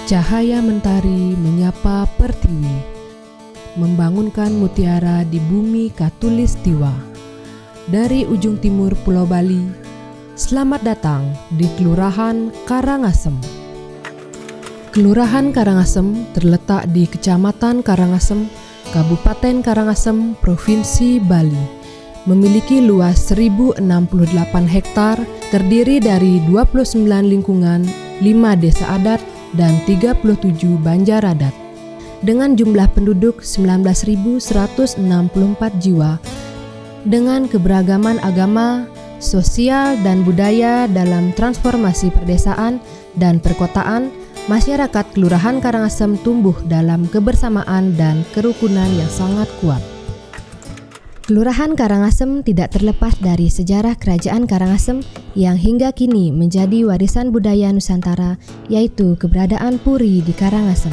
Cahaya mentari menyapa pertiwi, membangunkan mutiara di bumi Katulistiwa. Dari ujung timur Pulau Bali, selamat datang di Kelurahan Karangasem. Kelurahan Karangasem terletak di Kecamatan Karangasem, Kabupaten Karangasem, Provinsi Bali. Memiliki luas 1068 hektar, terdiri dari 29 lingkungan, 5 desa adat, dan 37 banjar adat. Dengan jumlah penduduk 19.164 jiwa, dengan keberagaman agama, sosial, dan budaya dalam transformasi perdesaan dan perkotaan, masyarakat Kelurahan Karangasem tumbuh dalam kebersamaan dan kerukunan yang sangat kuat. Kelurahan Karangasem tidak terlepas dari sejarah Kerajaan Karangasem yang hingga kini menjadi warisan budaya Nusantara, yaitu keberadaan Puri di Karangasem.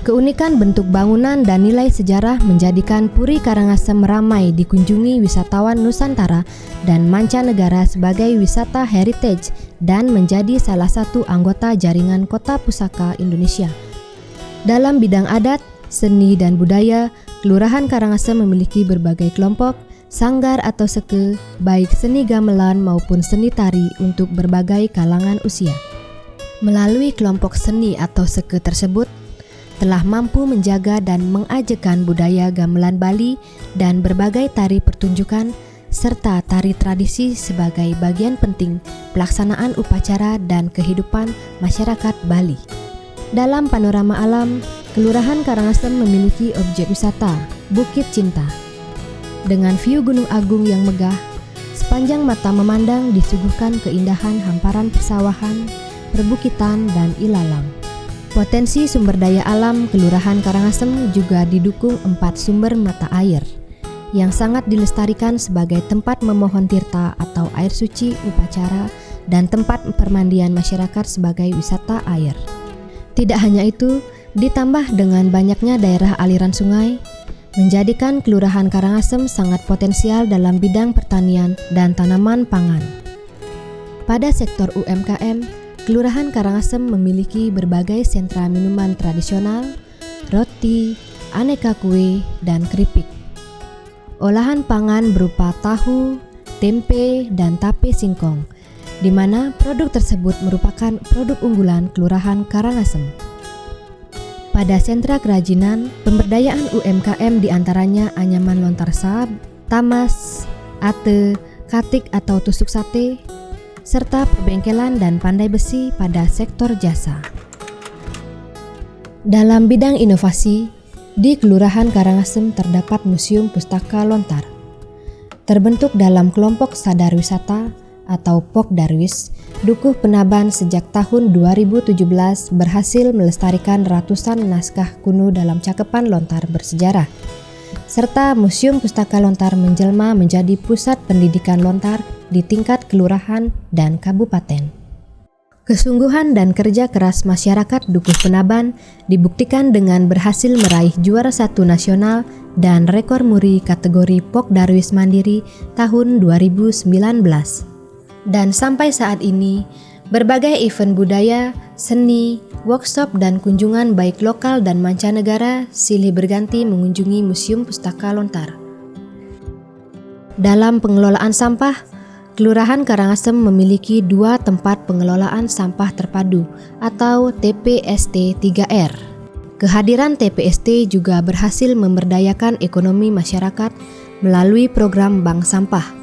Keunikan bentuk bangunan dan nilai sejarah menjadikan Puri Karangasem ramai dikunjungi wisatawan Nusantara dan mancanegara sebagai wisata heritage dan menjadi salah satu anggota jaringan Kota Pusaka Indonesia. Dalam bidang adat, seni, dan budaya, Kelurahan Karangasem memiliki berbagai kelompok, sanggar atau seke, baik seni gamelan maupun seni tari untuk berbagai kalangan usia. Melalui kelompok seni atau seke tersebut, telah mampu menjaga dan mengajekan budaya gamelan Bali dan berbagai tari pertunjukan, serta tari tradisi sebagai bagian penting pelaksanaan upacara dan kehidupan masyarakat Bali. Dalam panorama alam, Kelurahan Karangasem memiliki objek wisata, Bukit Cinta. Dengan view Gunung Agung yang megah, sepanjang mata memandang disuguhkan keindahan hamparan persawahan, perbukitan, dan ilalang. Potensi sumber daya alam Kelurahan Karangasem juga didukung 4 sumber mata air yang sangat dilestarikan sebagai tempat memohon tirta atau air suci upacara dan tempat permandian masyarakat sebagai wisata air. Tidak hanya itu, ditambah dengan banyaknya daerah aliran sungai, menjadikan Kelurahan Karangasem sangat potensial dalam bidang pertanian dan tanaman pangan. Pada sektor UMKM, Kelurahan Karangasem memiliki berbagai sentra minuman tradisional, roti, aneka kue, dan keripik. Olahan pangan berupa tahu, tempe, dan tape singkong, di mana produk tersebut merupakan produk unggulan Kelurahan Karangasem. Pada sentra kerajinan, pemberdayaan UMKM diantaranya anyaman lontar sab, tamas, ate, katik atau tusuk sate, serta perbengkelan dan pandai besi pada sektor jasa. Dalam bidang inovasi, di Kelurahan Karangasem terdapat Museum Pustaka Lontar. Terbentuk dalam kelompok sadar wisata atau Pokdarwis, Dukuh Penaban sejak tahun 2017 berhasil melestarikan ratusan naskah kuno dalam cakepan lontar bersejarah. Serta Museum Pustaka Lontar menjelma menjadi pusat pendidikan lontar di tingkat kelurahan dan kabupaten. Kesungguhan dan kerja keras masyarakat Dukuh Penaban dibuktikan dengan berhasil meraih juara 1 nasional dan rekor muri kategori Pokdarwis Mandiri tahun 2019. Dan sampai saat ini, berbagai event budaya, seni, workshop, dan kunjungan baik lokal dan mancanegara silih berganti mengunjungi Museum Pustaka Lontar. Dalam pengelolaan sampah, Kelurahan Karangasem memiliki 2 tempat pengelolaan sampah terpadu atau TPST 3R. Kehadiran TPST juga berhasil memberdayakan ekonomi masyarakat melalui program bank sampah.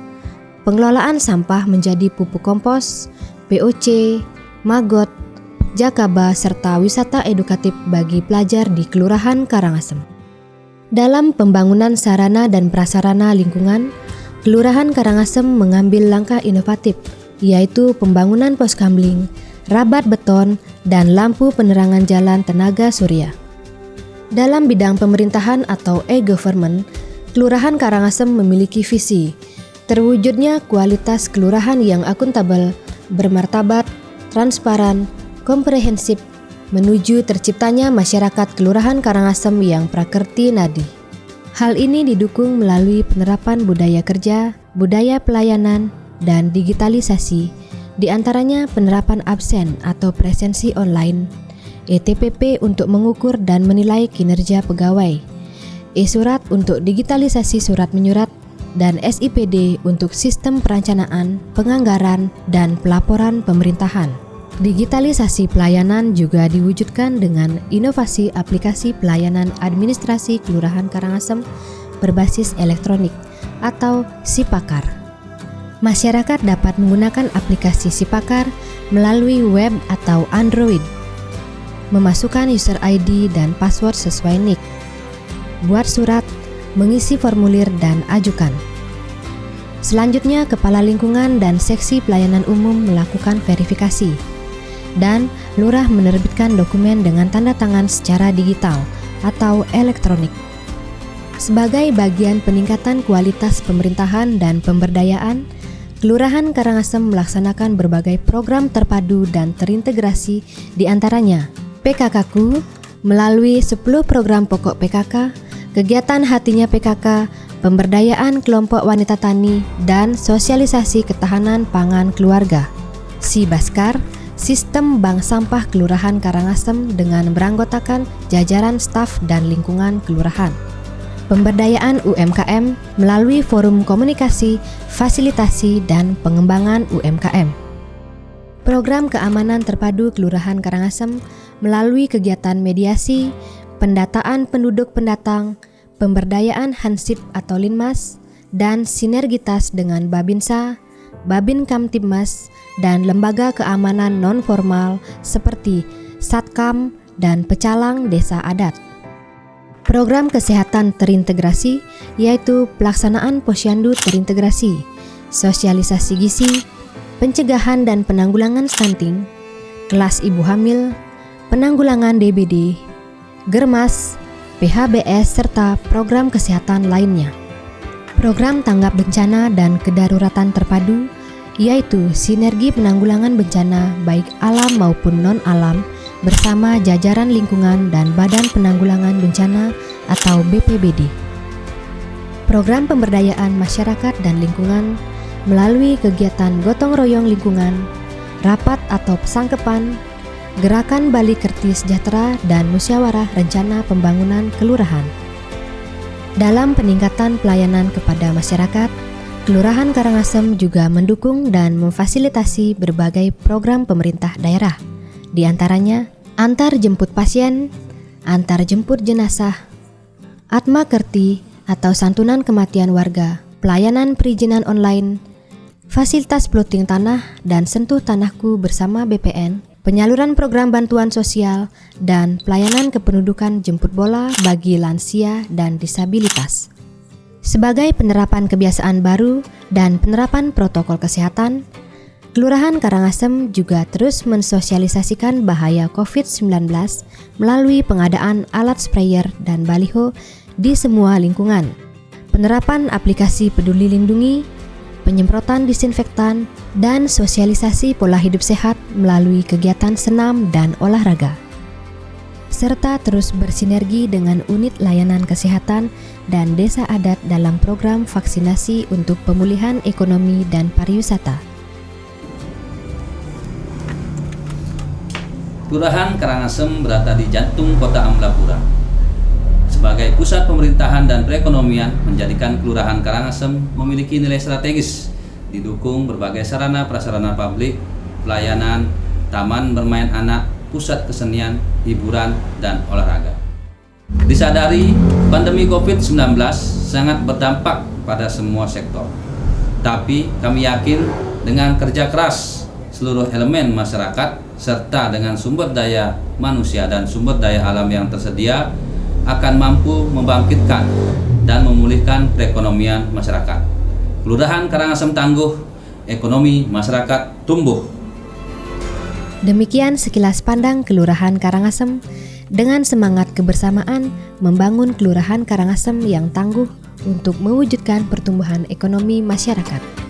Pengelolaan sampah menjadi pupuk kompos, POC, magot, jakaba, serta wisata edukatif bagi pelajar di Kelurahan Karangasem. Dalam pembangunan sarana dan prasarana lingkungan, Kelurahan Karangasem mengambil langkah inovatif, yaitu pembangunan pos kamling, rabat beton, dan lampu penerangan jalan tenaga surya. Dalam bidang pemerintahan atau e-government, Kelurahan Karangasem memiliki visi terwujudnya kualitas kelurahan yang akuntabel, bermartabat, transparan, komprehensif, menuju terciptanya masyarakat Kelurahan Karangasem yang prakerti nadi. Hal ini didukung melalui penerapan budaya kerja, budaya pelayanan, dan digitalisasi, di antaranya penerapan absen atau presensi online, ETPP untuk mengukur dan menilai kinerja pegawai, e-surat untuk digitalisasi surat menyurat, dan SIPD untuk sistem perencanaan, penganggaran, dan pelaporan pemerintahan. Digitalisasi pelayanan juga diwujudkan dengan inovasi aplikasi pelayanan administrasi Kelurahan Karangasem berbasis elektronik atau Sipakar. Masyarakat dapat menggunakan aplikasi Sipakar melalui web atau Android, memasukkan user ID dan password sesuai NIK, buat surat, mengisi formulir dan ajukan. Selanjutnya, Kepala Lingkungan dan Seksi Pelayanan Umum melakukan verifikasi, dan Lurah menerbitkan dokumen dengan tanda tangan secara digital atau elektronik. Sebagai bagian peningkatan kualitas pemerintahan dan pemberdayaan, Kelurahan Karangasem melaksanakan berbagai program terpadu dan terintegrasi, di antaranya PKK-ku melalui 10 program pokok PKK, kegiatan hatinya PKK, pemberdayaan kelompok wanita tani, dan sosialisasi ketahanan pangan keluarga. Sibaskar, sistem bank sampah Kelurahan Karangasem dengan beranggotakan jajaran staf dan lingkungan kelurahan. Pemberdayaan UMKM melalui forum komunikasi, fasilitasi, dan pengembangan UMKM. Program keamanan terpadu Kelurahan Karangasem melalui kegiatan mediasi, pendataan penduduk pendatang, pemberdayaan Hansip atau Linmas, dan sinergitas dengan Babinsa, Babin Kamtibmas, dan lembaga keamanan non-formal seperti Satkam dan Pecalang Desa Adat. Program kesehatan terintegrasi yaitu pelaksanaan posyandu terintegrasi, sosialisasi gizi, pencegahan dan penanggulangan stunting, kelas ibu hamil, penanggulangan DBD, Germas, PHBS, serta program kesehatan lainnya. Program tanggap bencana dan kedaruratan terpadu yaitu sinergi penanggulangan bencana baik alam maupun non-alam bersama jajaran lingkungan dan Badan Penanggulangan Bencana atau BPBD. Program pemberdayaan masyarakat dan lingkungan melalui kegiatan gotong royong lingkungan, rapat atau pesangkepan, Gerakan Bali Kerti Sejahtera, dan musyawarah rencana pembangunan kelurahan. Dalam peningkatan pelayanan kepada masyarakat, Kelurahan Karangasem juga mendukung dan memfasilitasi berbagai program pemerintah daerah, di antaranya antar jemput pasien, antar jemput jenazah, Atma Kerti atau santunan kematian warga, pelayanan perizinan online, fasilitas plotting tanah dan sentuh tanahku bersama BPN, penyaluran program bantuan sosial, dan pelayanan kependudukan jemput bola bagi lansia dan disabilitas. Sebagai penerapan kebiasaan baru dan penerapan protokol kesehatan, Kelurahan Karangasem juga terus mensosialisasikan bahaya COVID-19 melalui pengadaan alat sprayer dan baliho di semua lingkungan, penerapan aplikasi Peduli Lindungi, penyemprotan disinfektan, dan sosialisasi pola hidup sehat melalui kegiatan senam dan olahraga, serta terus bersinergi dengan unit layanan kesehatan dan desa adat dalam program vaksinasi untuk pemulihan ekonomi dan pariwisata. Kelurahan Karangasem berada di jantung kota Amblapura. Sebagai pusat pemerintahan dan perekonomian, menjadikan Kelurahan Karangasem memiliki nilai strategis, didukung berbagai sarana prasarana publik, pelayanan, taman bermain anak, pusat kesenian, hiburan, dan olahraga. Disadari, pandemi COVID-19 sangat berdampak pada semua sektor. Tapi kami yakin dengan kerja keras seluruh elemen masyarakat serta dengan sumber daya manusia dan sumber daya alam yang tersedia akan mampu membangkitkan dan memulihkan perekonomian masyarakat. Kelurahan Karangasem tangguh, ekonomi masyarakat tumbuh. Demikian sekilas pandang Kelurahan Karangasem dengan semangat kebersamaan membangun Kelurahan Karangasem yang tangguh untuk mewujudkan pertumbuhan ekonomi masyarakat.